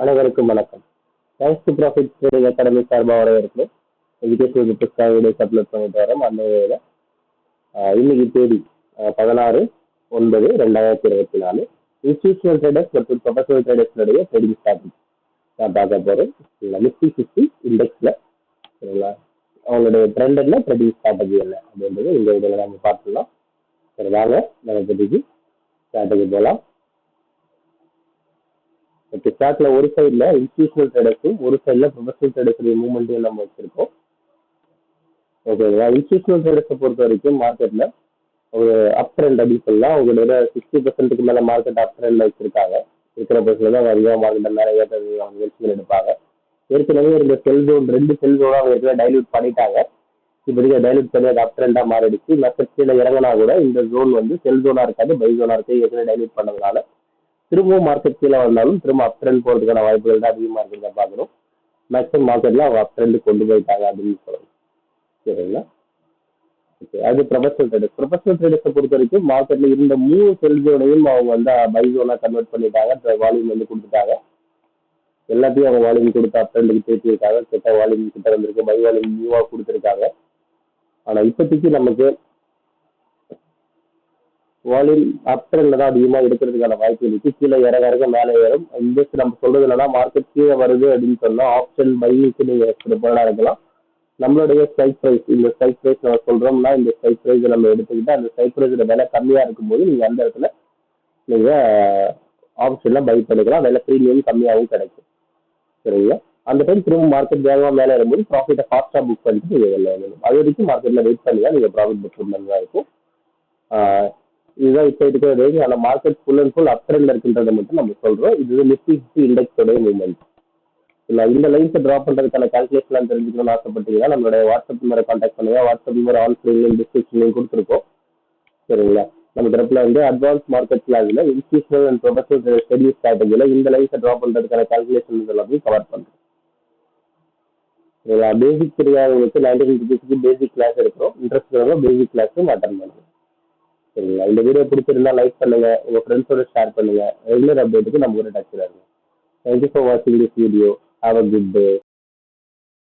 அனைவருக்கும் வணக்கம். Thanks to profit trading academy சார்பாக வரவேற்கு எஜுகேஷனல் பிப்ஸ்க்காக வீடியோஸ் அப்லோட் பண்ணிட்டு வரோம். அந்த வகையில் இன்னைக்கு தேதி 16/9/2024 இன்ஸ்டிடியூஷனல் ட்ரேடர்ஸ் மற்றும் ப்ரொஃபஷனல் ட்ரேடர்ஸுடைய ட்ரேடிங் ஸ்ட்ராட்டஜி நான் பார்க்க போகிறோம். நிஃப்டி 50 இண்டெக்ஸில் சரிங்களா, அவங்களுடைய ட்ரெண்ட் என்ன, ட்ரேடிங் ஸ்ட்ராட்டஜி என்ன அப்படின்றது இந்த இதில் நம்ம பார்த்துக்கலாம். சரி வாங்க நம்ம இப்போதைக்கு ஸ்ட்ராட்டஜி போகலாம். ஓகே, ஸ்டார்ட்ல ஒரு சைடில் இன்ஸ்டிடியூஷனல் ட்ரேடர்ஸும் ஒரு சைடில் ப்ரொஃபஷனல் ட்ரேடர்ஸுடைய மூவ்மெண்ட்டையும் நம்ம வச்சிருக்கோம். ஓகேங்களா, இன்ஸ்டிடியூஷனல் ட்ரேடர்ஸை பொறுத்த வரைக்கும் மார்க்கெட்டில் ஒரு அப் ட்ரெண்ட் அப்படின்னு சொல்லலாம். அவங்களோட 60% மேலே மார்க்கெட் அப் ட்ரெண்ட் வச்சிருக்காங்க. இருக்கிற பட்சத்தில் தான் அதிகமாக மார்க்கெட்டை மேலே அவங்க முயற்சிகள் எடுப்பாங்க. ஏற்கனவே இந்த செல் ஜோன் 2 செல் ஜோனாக அவங்க ஏற்கனவே டைல்யூட் பண்ணிட்டாங்க. இப்போதைக்கு டைல்யூட் பண்ணி அது அப் ட்ரெண்டாக மாறிடுச்சு. மற்ற கீழே இறங்கினா கூட இந்த ஜோன் வந்து செல் ஜோனாக இருக்காது, பை ஜோனாக இருக்குது. ஏற்கனவே டைல்யூட் பண்ணதுனால திரும்பவும் மார்க்கெட் கீழே வந்தாலும் திரும்ப அப் ட்ரெண்ட் போகிறதுக்கான வாய்ப்புகள் தான் அதிகமாக இருக்கிறத பார்க்குறோம். மேக்ஸிமம் மார்க்கெட்டில் அவங்க அப் ட்ரெண்டு கொண்டு போயிட்டாங்க அப்படின்னு சொல்லணும். சரிங்களா, ஓகே. அது ப்ரொஃபஷனல் ட்ரேடர்ஸை பொறுத்த வரைக்கும் மார்க்கெட்டில் இருந்த 3 செல்ஸோடையும் அவங்க வந்து பை ஜோனாக கன்வெர்ட் பண்ணிட்டாங்க. வால்யூம் வந்து கொடுத்துட்டாங்க. எல்லாத்தையும் அவங்க வால்யூம் கொடுத்து அப் ட்ரெண்டுக்கு தேர்த்திருக்காங்க. கிட்ட வால்யூம் கிட்ட வந்திருக்கு, பை வால்யூம் நியூவாக கொடுத்துருக்காங்க. ஆனால் இப்போதைக்கு நமக்கு வால்யூம் அப் ட்ரெண்ட்ல தான் அதிகமாக எடுக்கிறதுக்கான வாய்ப்பு இருக்கு. கீழே இறங்க மேலே ஏறும். இந்த நம்ம சொல்றது என்னன்னா, மார்க்கெட் கீழே வருது அப்படின்னு சொன்னா ஆப்ஷன் பைக்கு நீங்க ப்ரிப்பேர்டா இருக்கலாம். நம்மளுடைய ஸ்ட்ரைக் ப்ரைஸ், இந்த ஸ்ட்ரைக் ப்ரைஸ் நம்ம சொல்றோம்னா இந்த ஸ்ட்ரைக் ப்ரைஸ் நம்ம எடுத்துக்கிட்டு அந்த ஸ்ட்ரைக் ப்ரைஸோட விலை கம்மியா இருக்கும்போது நீங்க அந்த இடத்துல நீங்க ஆப்ஷன்ல பை பண்ணிக்கலாம். விலை ப்ரீமியம் கம்மியாகவும் கிடைக்கும். சரிங்களா, அந்த டைம் திரும்ப மார்க்கெட் வேகமாக மேலே ஏறும்போது ப்ராஃபிட்டை ஃபாஸ்ட்டாக புக் பண்ணிட்டு நீங்கள் வெளில வரணும். அது வரைக்கும் மார்க்கெட்டில் வெயிட் பண்ணி தான் நீங்கள் ப்ராஃபிட் புக் பண்ணி தான் இருக்கும். இதுதான் இப்போ இருக்கிற ரேஞ்ச். ஆனால் மார்க்கெட் ஃபுல் அண்ட் ஃபுல் அப் ட்ரெண்ட்ல இருக்கின்றதை மட்டும் நம்ம சொல்றோம். இது நிஃப்டி 50 இண்டெக்ஸோடைய மூவ்மெண்ட். இல்லை, இந்த லைன்ஸை ட்ரா பண்ணுறதுக்கான கால்குலேஷன் தெரிஞ்சுக்கணும்னு ஆசைப்பட்டீங்கன்னா நம்மளுடைய வாட்ஸ்அப் நம்பரை கான்டாக்ட் பண்ணுங்க. வாட்ஸ்அப் நம்பர் ஆன் ஸ்க்ரீன்லையும் டிஸ்கிரிப்ஷன்லையும் கொடுத்துருக்கோம். சரிங்களா, நம்ம தரப்புல வந்து அட்வான்ஸ் மார்க்கெட் கிளாஸில் இன்ஸ்டியூஷனல் அண்ட் ப்ரொஃபஷனல் ஸ்டடி ஸ்ட்ராட்டஜியில் இந்த லைன்ஸை ட்ரா பண்ணுறதுக்கான கால்குலேஷன் எல்லாத்தையும் கவர் பண்ணுறோம். சரிங்களா, பேசிக் தெரியாதவங்களுக்கு 99 ருபீஸ்க்கு பேசிக் கிளாஸ் எடுக்கிறோம். இன்ட்ரெஸ்ட் பேசிக் கிளாஸும் அட்டன் பண்ணுங்க. சரிங்களா, இந்த வீடியோ பிடிச்சிருந்தா லைக் பண்ணுங்க, உங்க ஃப்ரெண்ட்ஸோட ஷேர் பண்ணுங்க. ரெகுலர் அப்டேட்டுக்கு நம்ம கூட டச்சில் இருங்க. தேங்க்யூ ஃபார் வாட்சிங் this video. Have a good day.